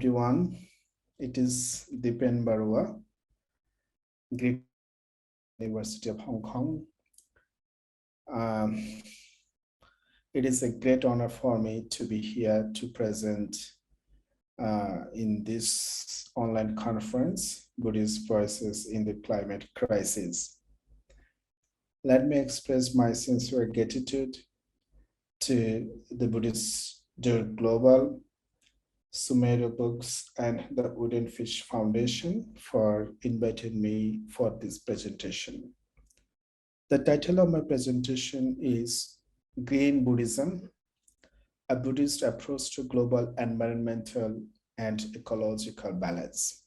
everyone. It is Dipen Barua, Great University of Hong Kong. It is a great honor for me to be here to present in this online conference, Buddhist Voices in the Climate Crisis. Let me express my sincere gratitude to the Buddhistdoor Global, Sumeru Books, and the Woodenfish Foundation for inviting me for this presentation. The title of my presentation is Green Buddhism, a Buddhist approach to global environmental and ecological balance.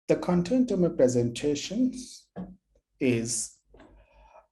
The content of my presentation is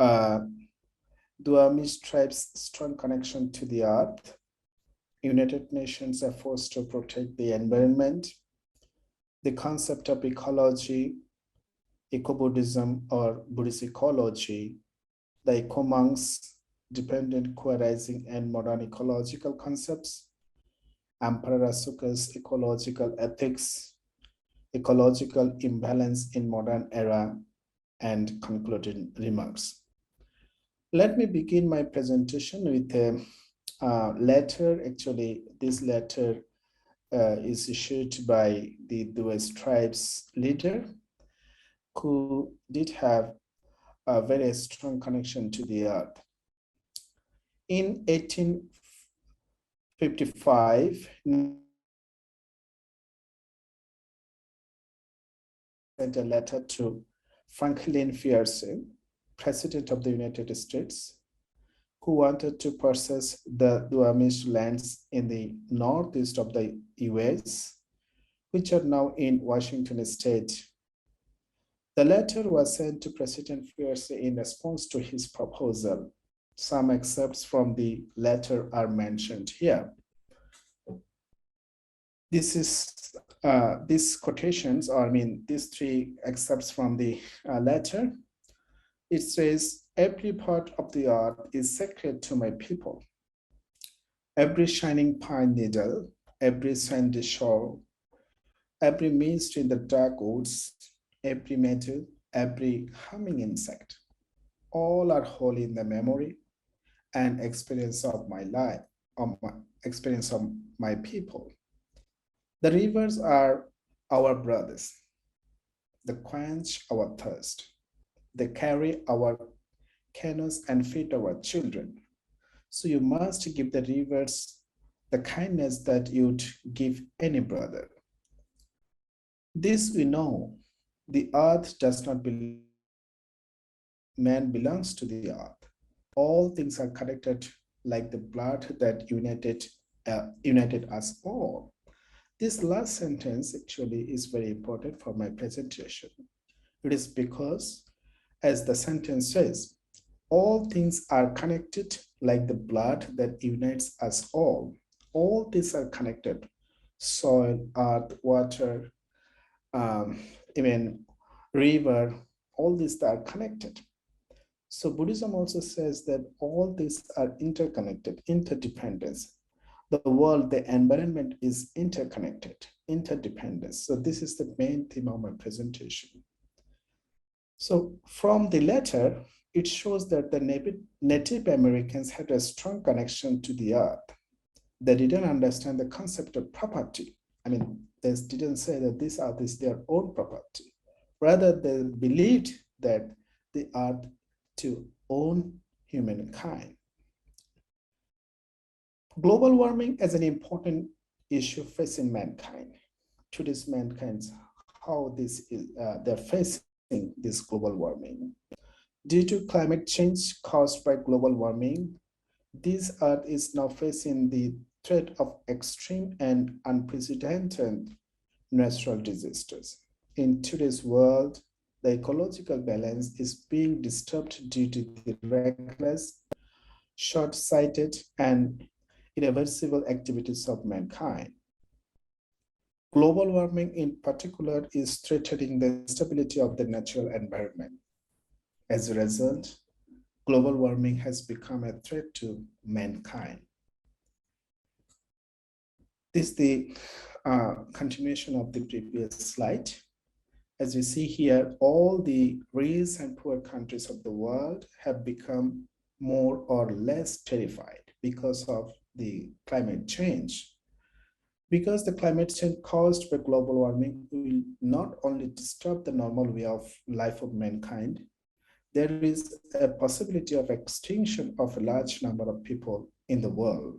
Duamis tribes' strong connection to the earth, United Nations efforts to protect the environment, the concept of ecology, eco-Buddhism or Buddhist ecology, the eco-monks, dependent querising and modern ecological concepts, Emperor Asuka's ecological ethics, ecological imbalance in modern era, and concluding remarks. Let me begin my presentation with a letter. Actually, this letter is issued by the Duas tribes leader, who did have a very strong connection to the earth. In 1855, sent a letter to Franklin Pierce, President of the United States, who wanted to purchase the Duamis lands in the northeast of the US, which are now in Washington State. The letter was sent to President Pierce in response to his proposal. Some excerpts from the letter are mentioned here. These quotations, or these three excerpts from the letter. It says, every part of the earth is sacred to my people. Every shining pine needle, every sandy shore, every mist in the dark woods, every meadow, every humming insect, all are holy in the memory and experience of my life, experience of my people. The rivers are our brothers. They quench our thirst. They carry our canoes and feed our children. So you must give the rivers the kindness that you'd give any brother. This we know, the earth does not belong, man belongs to the earth. All things are connected like the blood that united us all. This last sentence actually is very important for my presentation. It is because, as the sentence says, all things are connected like the blood that unites us all. All things are connected. Soil, earth, water, even river, all these are connected. So Buddhism also says that all these are interconnected, interdependence. The world, the environment is interconnected, interdependence. So this is the main theme of my presentation. So from the letter, it shows that the Native Americans had a strong connection to the earth. They didn't understand the concept of property. They didn't say that this earth is their own property. Rather, they believed that the earth to own humankind. Global warming is an important issue facing mankind. Today's mankind, how this is, they're facing this global warming. Due to climate change caused by global warming, this earth is now facing the threat of extreme and unprecedented natural disasters. In today's world, the ecological balance is being disturbed due to the reckless, short-sighted, and irreversible activities of mankind. Global warming in particular is threatening the stability of the natural environment. As a result, global warming has become a threat to mankind. This is the continuation of the previous slide. As you see here, all the rich and poor countries of the world have become more or less terrified because of the climate change. Because the climate change caused by global warming will not only disturb the normal way of life of mankind, there is a possibility of extinction of a large number of people in the world.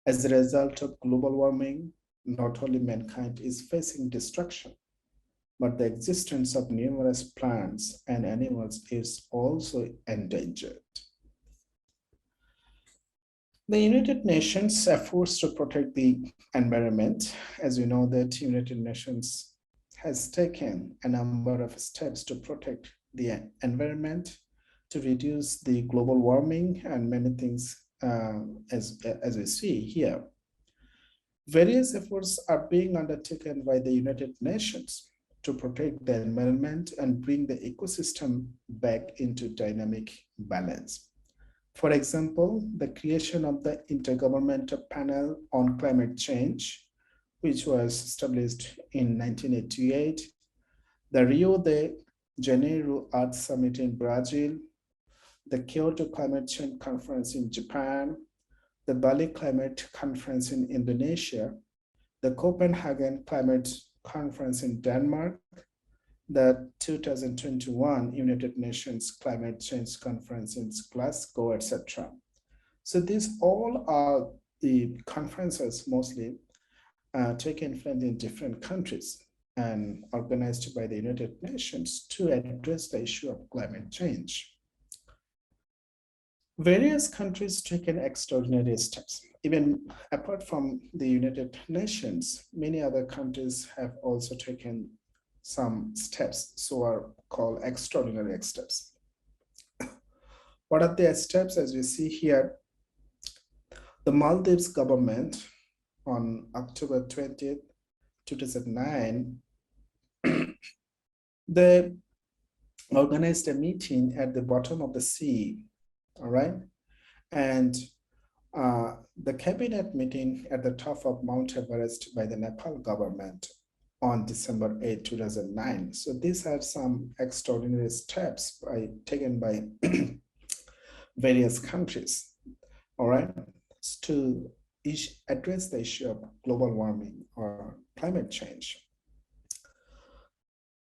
As a result of global warming, not only mankind is facing destruction, but the existence of numerous plants and animals is also endangered. The United Nations efforts to protect the environment, as you know that United Nations has taken a number of steps to protect the environment, to reduce the global warming and many things as we see here. Various efforts are being undertaken by the United Nations to protect the environment and bring the ecosystem back into dynamic balance. For example, the creation of the Intergovernmental Panel on Climate Change, which was established in 1988, the Rio de Janeiro Earth Summit in Brazil, the Kyoto Climate Change Conference in Japan, the Bali Climate Conference in Indonesia, the Copenhagen Climate Conference in Denmark, the 2021 United Nations Climate Change Conference in Glasgow, etc. So these all are the conferences mostly taken place in different countries and organized by the United Nations to address the issue of climate change. Various countries taken extraordinary steps. Even apart from the United Nations, many other countries have also taken some steps, so are called extraordinary steps. What are the steps? As we see here, the Maldives government on October 20th, 2009, they organized a meeting at the bottom of the sea, all right? And the cabinet meeting at the top of Mount Everest by the Nepal government on December 8, 2009. So these are some extraordinary steps taken by various countries, all right, to address the issue of global warming or climate change.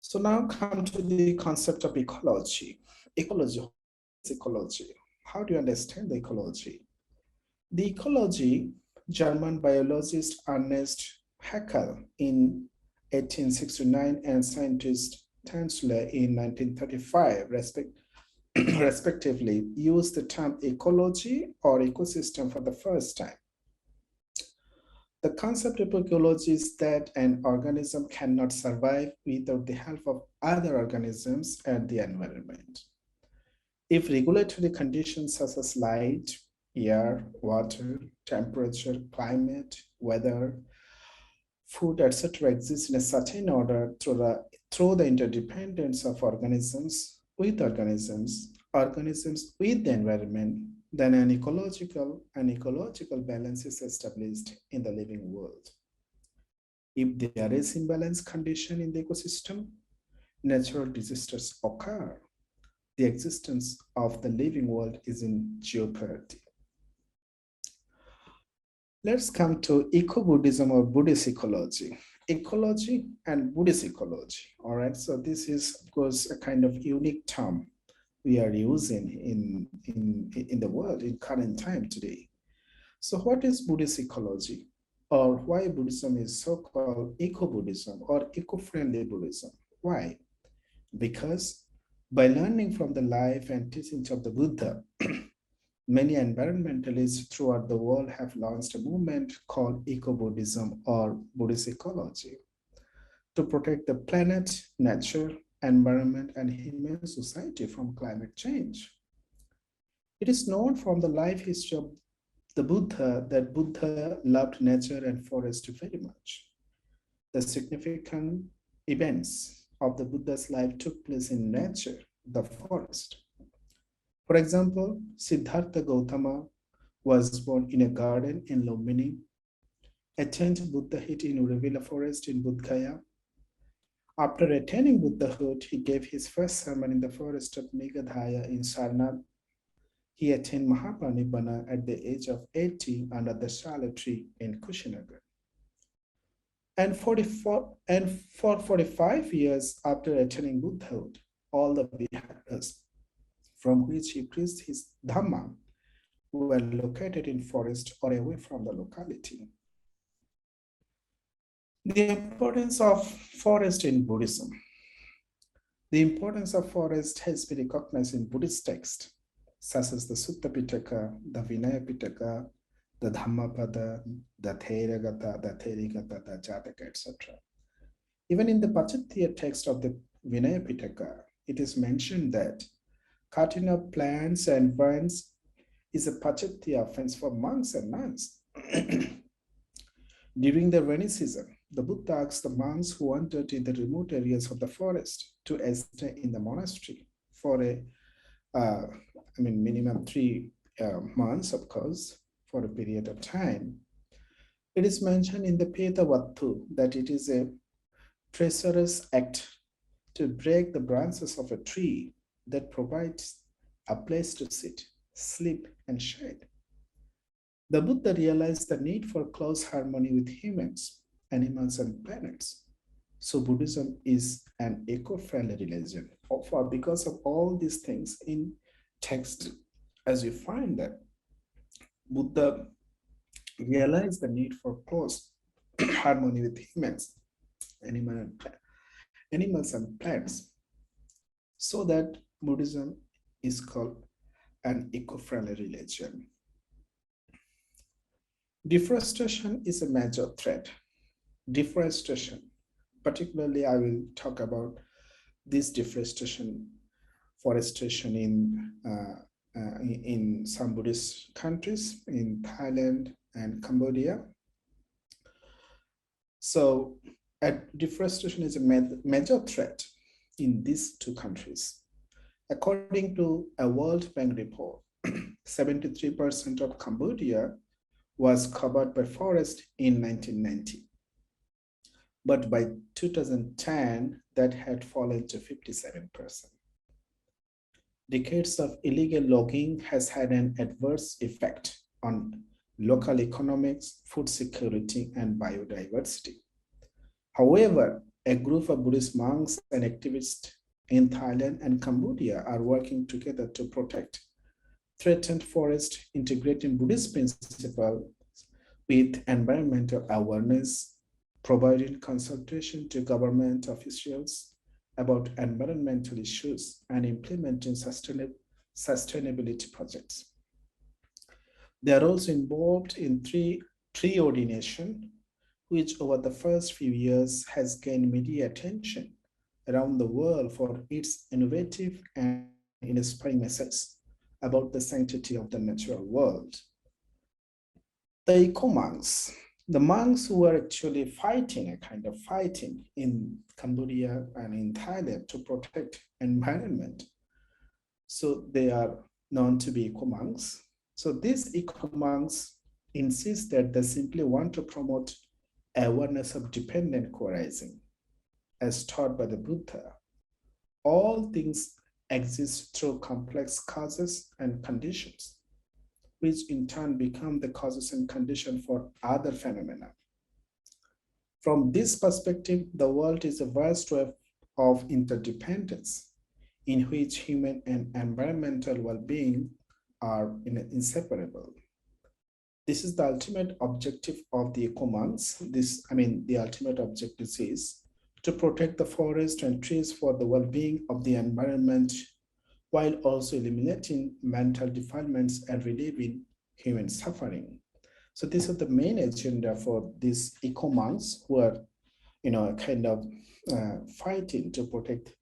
So now come to the concept of ecology. Ecology. How do you understand the ecology? The ecology, German biologist Ernest Haeckel in 1869 and scientist Tanzler in 1935, respectively, used the term ecology or ecosystem for the first time. The concept of ecology is that an organism cannot survive without the help of other organisms and the environment. If regulatory conditions such as light, air, water, temperature, climate, weather, food, etc. exist in a certain order through the interdependence of organisms with organisms with the environment, then an ecological balance is established in the living world. If there is imbalance condition in the ecosystem, natural disasters occur. The existence of the living world is in jeopardy. Let's come to eco-Buddhism or Buddhist ecology. Ecology and Buddhist ecology, all right? So this is, of course, a kind of unique term we are using in the world in current time today. So what is Buddhist ecology? Or why Buddhism is so-called eco-Buddhism or eco-friendly Buddhism? Why? Because by learning from the life and teachings of the Buddha, many environmentalists throughout the world have launched a movement called eco-Buddhism or Buddhist ecology to protect the planet, nature, environment, and human society from climate change. It is known from the life history of the Buddha that Buddha loved nature and forest very much. The significant events of the Buddha's life took place in nature, the forest. For example, Siddhartha Gautama was born in a garden in Lumbini. attained Buddhahood in Uruvela forest in Bodh Gaya. After attaining Buddhahood, he gave his first sermon in the forest of Meghalaya in Sarnath. He attained Mahaparinibbana at the age of 80 under the Shala tree in Kushinagar. And for 45 years after attaining Buddhahood, all the viharas from which he preached his Dhamma were located in forest or away from the locality. The importance of forest in Buddhism. The importance of forest has been recognized in Buddhist texts, such as the Sutta Pitaka, the Vinaya Pitaka, the Dhammapada, the Theragata, the Therigata, the Jataka, etc. Even in the Pachatya text of the Vinaya Pitaka, it is mentioned that cutting up plants and vines is a Pachatya offense for monks and nuns. During the rainy season, the Buddha asked the monks who wandered in the remote areas of the forest to stay in the monastery for minimum 3 months, of course, for a period of time. It is mentioned in the Petavattu that it is a treacherous act to break the branches of a tree that provides a place to sit, sleep, and shade. The Buddha realized the need for close harmony with humans, animals, and planets. So Buddhism is an eco-friendly religion. Because of all these things in text, as you find that Buddha realized the need for close harmony with humans, animals, and plants, so that Buddhism is called an eco-friendly religion. Deforestation is a major threat. Deforestation, particularly I will talk about this forestation in some Buddhist countries, in Thailand and Cambodia. So deforestation is a major threat in these 2 countries. According to a World Bank report, 73% of Cambodia was covered by forest in 1990. But by 2010, that had fallen to 57%. Decades of illegal logging has had an adverse effect on local economics, food security, and biodiversity. However, a group of Buddhist monks and activists in Thailand and Cambodia are working together to protect threatened forest, integrating Buddhist principles with environmental awareness, providing consultation to government officials about environmental issues, and implementing sustainability projects. They are also involved in tree ordination, which over the first few years has gained media attention around the world for its innovative and inspiring messages about the sanctity of the natural world. The eco-monks, the monks who were actually fighting in Cambodia and in Thailand to protect environment. So they are known to be eco-monks. So these eco-monks insist that they simply want to promote awareness of dependent querising as taught by the Buddha. All things exist through complex causes and conditions, which in turn become the causes and conditions for other phenomena. From this perspective, the world is a vast web of interdependence in which human and environmental well-being are inseparable. This is the ultimate objective of the eco-monks. The ultimate objective is to protect the forest and trees for the well-being of the environment, while also eliminating mental defilements and relieving human suffering. So this is the main agenda for these eco-monks who are, fighting to protect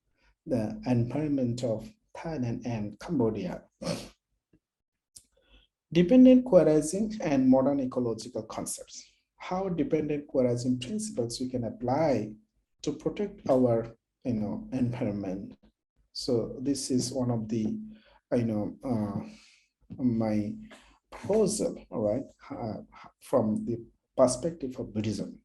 the environment of Thailand and Cambodia. Dependent querising and modern ecological concepts. How dependent querising principles we can apply to protect our, environment. So this is one of the, my proposal, all right, from the perspective of Buddhism.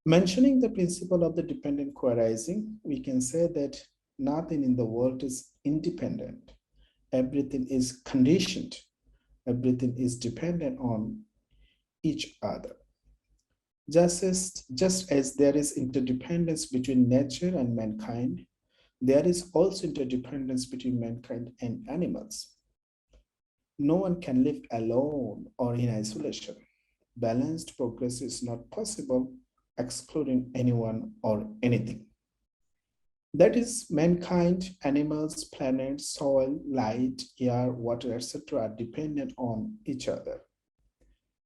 Mentioning the principle of the dependent querising, we can say that nothing in the world is independent. Everything is conditioned. Everything is dependent on each other. Just as there is interdependence between nature and mankind, there is also interdependence between mankind and animals. No one can live alone or in isolation. Balanced progress is not possible, excluding anyone or anything. That is, mankind, animals, planet, soil, light, air, water, etc. are dependent on each other.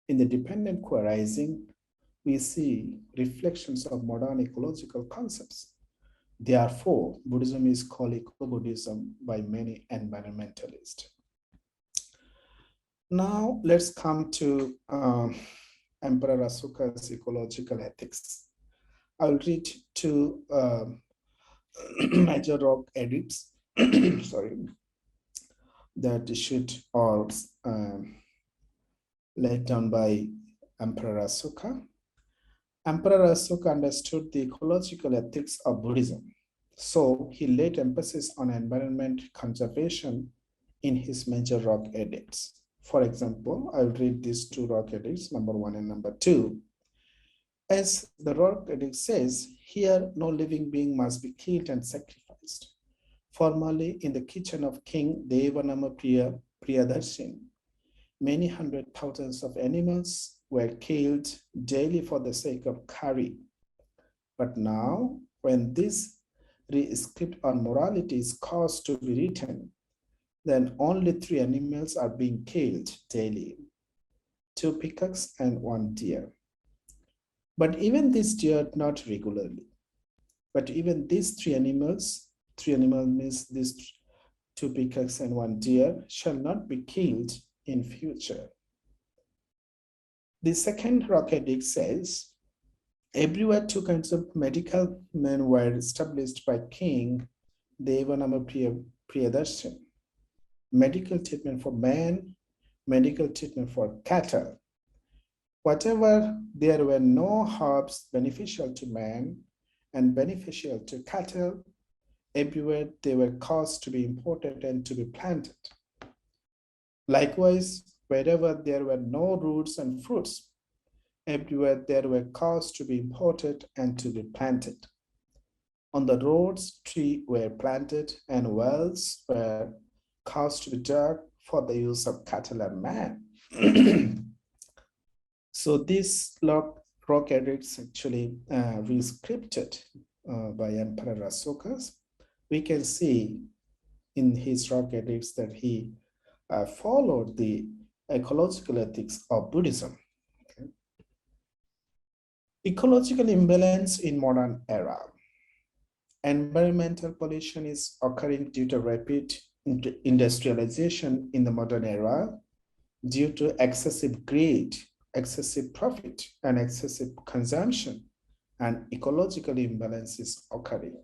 In the dependent querising, we see reflections of modern ecological concepts. Therefore, Buddhism is called eco-Buddhism by many environmentalists. Now, let's come to Emperor Asoka's ecological ethics. I'll read two major rock edicts, sorry, that issued or laid down by Emperor Asoka. Emperor Asoka understood the ecological ethics of Buddhism, so he laid emphasis on environment conservation in his major rock edicts. For example, I'll read these two rock edicts, number 1 and number 2. As the rock edict says, here no living being must be killed and sacrificed. Formerly in the kitchen of King Devanama Priyadarsin, many hundred thousands of animals were killed daily for the sake of curry. But now, when this script on morality is caused to be written, then only 3 animals are being killed daily, 2 peacocks and 1 deer. But even these deer not regularly. But even these 3 animals means these 2 peacocks and 1 deer, shall not be killed in future. The second rock edict says, everywhere 2 kinds of medical men were established by King Devanama Priyadarsin. Medical treatment for man, medical treatment for cattle. Whatever there were no herbs beneficial to man and beneficial to cattle, everywhere they were caused to be imported and to be planted. Likewise, wherever there were no roots and fruits, everywhere there were caused to be imported and to be planted. On the roads, trees were planted and wells were caused to be dug for the use of cattle and man. So these rock edicts actually re-scripted by Emperor Asoka. We can see in his rock edicts that he followed the ecological ethics of Buddhism. Okay. Ecological imbalance in modern era. Environmental pollution is occurring due to rapid industrialization in the modern era, due to excessive greed, excessive profit, and excessive consumption, and ecological imbalance is occurring.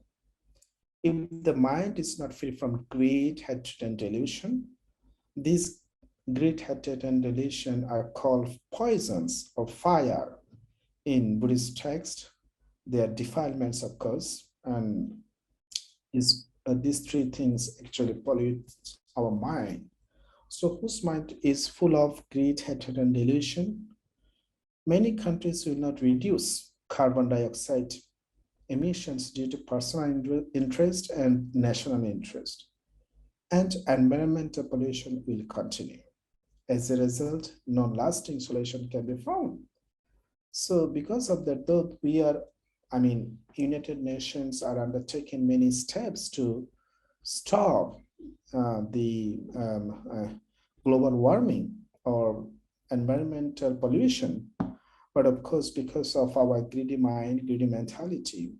If the mind is not free from greed, hatred, and delusion, these greed, hatred, and delusion are called poisons or fire. In Buddhist text, they are defilements, of course, and these 3 things actually pollute our mind. So whose mind is full of greed, hatred, and delusion? Many countries will not reduce carbon dioxide emissions due to personal interest and national interest. And environmental pollution will continue. As a result, no lasting solution can be found. So because of that, though we are, United Nations are undertaking many steps to stop the global warming or environmental pollution. But of course, because of our greedy mind, greedy mentality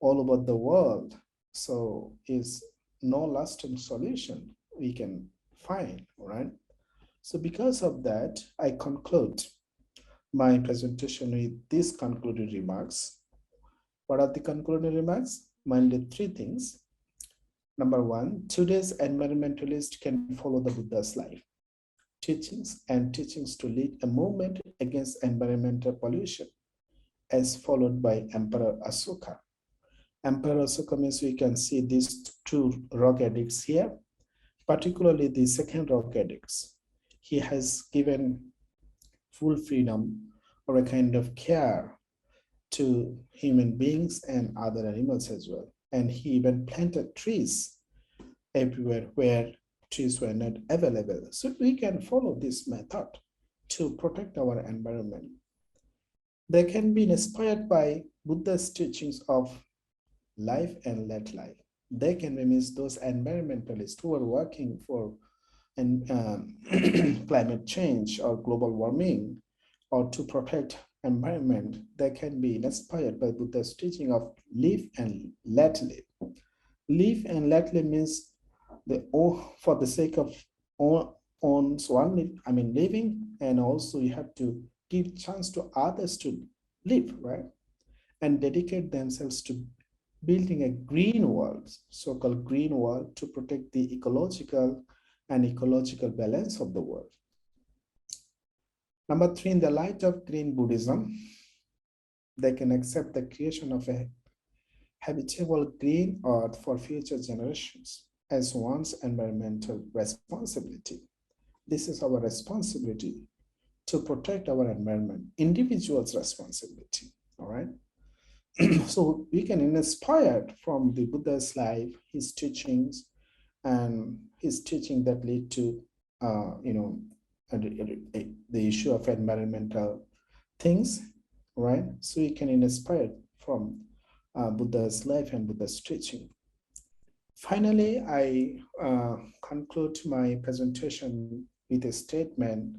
all over the world, so is no lasting solution we can find, right? So because of that, I conclude my presentation with these concluding remarks. What are the concluding remarks? Mainly 3 things. Number 1, today's environmentalist can follow the Buddha's life. teachings and teachings to lead a movement against environmental pollution, as followed by Emperor Asoka. Emperor Asoka means we can see these two rock edicts here, particularly the second rock edicts. He has given full freedom or a kind of care to human beings and other animals as well. And he even planted trees everywhere where trees were not available. So we can follow this method to protect our environment. They can be inspired by Buddha's teachings of life and let life. They can be means those environmentalists who are working for climate change or global warming or to protect environment. They can be inspired by Buddha's teaching of live and let live. Live and let live means for the sake of owns one, living, and also you have to give chance to others to live, right? And dedicate themselves to building a green world, so-called green world, to protect the ecological balance of the world. Number 3, in the light of green Buddhism, they can accept the creation of a habitable green earth for future generations as one's environmental responsibility. This is our responsibility to protect our environment, individual's responsibility, all right? So we can inspire from the Buddha's life, his teachings, and his teaching that lead to, the issue of environmental things, right? So we can inspire from Buddha's life and Buddha's teaching. Finally, I conclude my presentation with a statement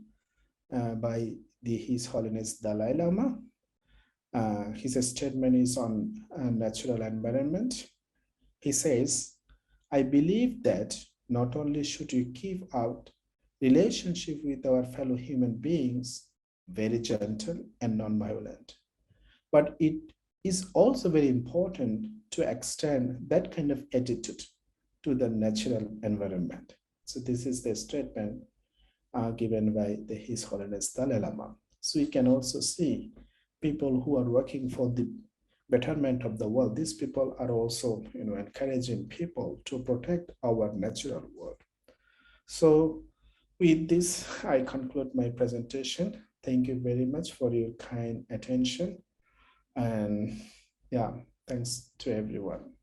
by His Holiness Dalai Lama. His statement is on natural environment. He says, I believe that not only should we keep our relationship with our fellow human beings very gentle and non-violent, but it is also very important to extend that kind of attitude to the natural environment. So this is the statement given by His Holiness Dalai Lama. So we can also see people who are working for the betterment of the world. These people are also, encouraging people to protect our natural world. So with this, I conclude my presentation. Thank you very much for your kind attention. And yeah, thanks to everyone.